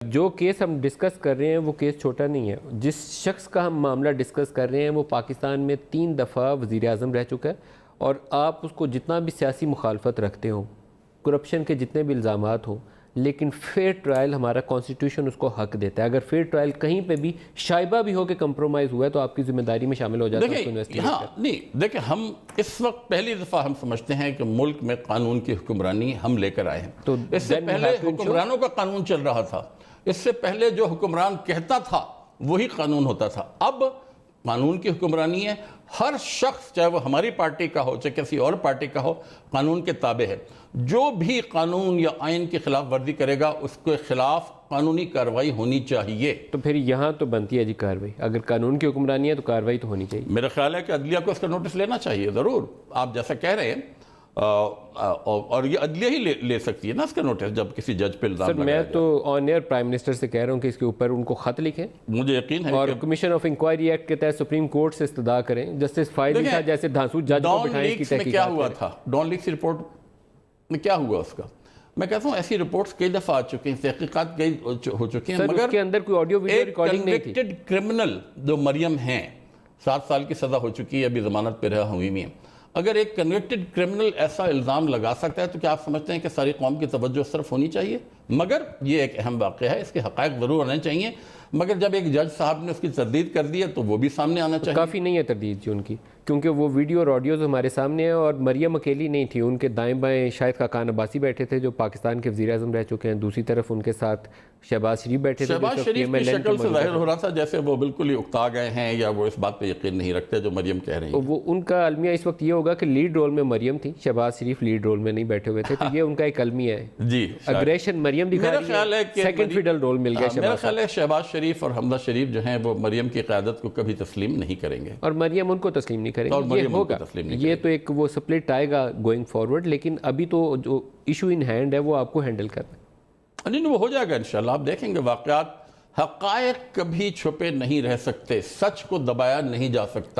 جو کیس ہم ڈسکس کر رہے ہیں وہ کیس چھوٹا نہیں ہے. جس شخص کا ہم معاملہ ڈسکس کر رہے ہیں وہ پاکستان میں 3 دفعہ وزیر اعظم رہ چکا ہے, اور آپ اس کو جتنا بھی سیاسی مخالفت رکھتے ہوں, کرپشن کے جتنے بھی الزامات ہوں, لیکن فیئر ٹرائل ہمارا کانسٹیٹیوشن اس کو حق دیتا ہے. اگر فیئر ٹرائل کہیں پہ بھی شائبہ بھی ہو کے کمپرومائز ہوا ہے تو آپ کی ذمہ داری میں شامل ہو جاتا ہے اس کو انویسٹیگیٹ کریں. ہاں نہیں دیکھیں, ہم اس وقت پہلی دفعہ ہم سمجھتے ہیں کہ ملک میں قانون کی حکمرانی ہم لے کر آئے ہیں. تو اس سے پہلے حکمرانوں کا قانون چل رہا تھا, اس سے پہلے جو حکمران کہتا تھا وہی قانون ہوتا تھا. اب قانون کی حکمرانی ہے, ہر شخص چاہے وہ ہماری پارٹی کا ہو چاہے کسی اور پارٹی کا ہو قانون کے تابع ہے. جو بھی قانون یا آئین کی خلاف ورزی کرے گا اس کے خلاف قانونی کارروائی ہونی چاہیے. تو پھر یہاں تو بنتی ہے جی کارروائی, اگر قانون کی حکمرانی ہے تو کارروائی تو ہونی چاہیے. میرا خیال ہے کہ عدلیہ کو اس کا نوٹس لینا چاہیے ضرور, آپ جیسا کہہ رہے ہیں, اور یہ عدلیہ ہی لے سکتی ہے نا اس کا نوٹس جب کسی جج پہ الزام لگایا جائے. میں تو آن ایئر پرائم منسٹر سے کہہ رہا ہوں کہ اس کے اوپر ان کو خط لکھیں, مجھے یقین ہے اور کمیشن آف انکوائری ایکٹ کے تحت سپریم کورٹ سے استدعا کریں. جسٹس فائدی صاحب جیسے دھانسو جج کو بٹھائیں اس کی میں کیا ہوا تحقیقات. تھا ڈان لیکس رپورٹ میں کیا ہوا اس کا, میں کہتا ہوں ایسی رپورٹس کئی دفعہ آ چکی ہیں, تحقیقات کئی ہو چکی ہیں, مگر اس کے اندر کوئی آڈیو ویڈیو ریکارڈنگ نہیں تھی. کنوکٹڈ کرمنل جو مریم ہیں 7 سال کی سزا ہو چکی ہے, ابھی ضمانت پہ رہا ہوئی ہیں, اگر ایک کنوکٹڈ کرمنل ایسا الزام لگا سکتا ہے تو کیا آپ سمجھتے ہیں کہ ساری قوم کی توجہ اس طرف ہونی چاہیے؟ مگر یہ ایک اہم واقعہ ہے, اس کے حقائق ضرور آنے چاہیے, مگر جب ایک جج صاحب نے اس کی تردید کر دی ہے تو وہ بھی سامنے آنا چاہیے. کافی نہیں ہے تردید جی ان کی, کیونکہ وہ ویڈیو اور آڈیوز ہمارے سامنے ہیں, اور مریم اکیلی نہیں تھی, ان کے دائیں بائیں شاہد خاقان عباسی بیٹھے تھے جو پاکستان کے وزیر اعظم رہ چکے ہیں, دوسری طرف ان کے ساتھ شہباز شریف بیٹھے تھے. شہباز شریف کی شکل سے ظاہر ہو رہا تھا جیسے وہ بالکل ہی اکتا گئے ہیں یا وہ اس بات پہ یقین نہیں رکھتے جو مریم کہہ رہی ہیں. وہ ان کا المیہ اس وقت یہ ہوگا کہ لیڈ رول میں مریم تھی, شہباز شریف لیڈ رول میں نہیں بیٹھے ہوئے تھے, تو یہ ان کا ایک المیہ ہے. جی اگریشن مریم دکھا رہی ہے, سیکنڈ فیڈل رول مل گیا. میرا خیال ہے شہباز شریف اور حمزہ شریف جو ہیں وہ مریم کی قیادت کو کبھی تسلیم نہیں کریں گے, اور مریم ان کو تسلیم نہیں کریں گے. یہ ہوگا, یہ تو ایک وہ سپلٹ آئے گا گوئنگ فارورڈ, لیکن ابھی تو جو ایشو ان ہینڈ ہے وہ آپ کو ہینڈل کرنا ہے. نہیں وہ ہو جائے گا انشاءاللہ, آپ دیکھیں گے واقعات, حقائق کبھی چھپے نہیں رہ سکتے, سچ کو دبایا نہیں جا سکتا.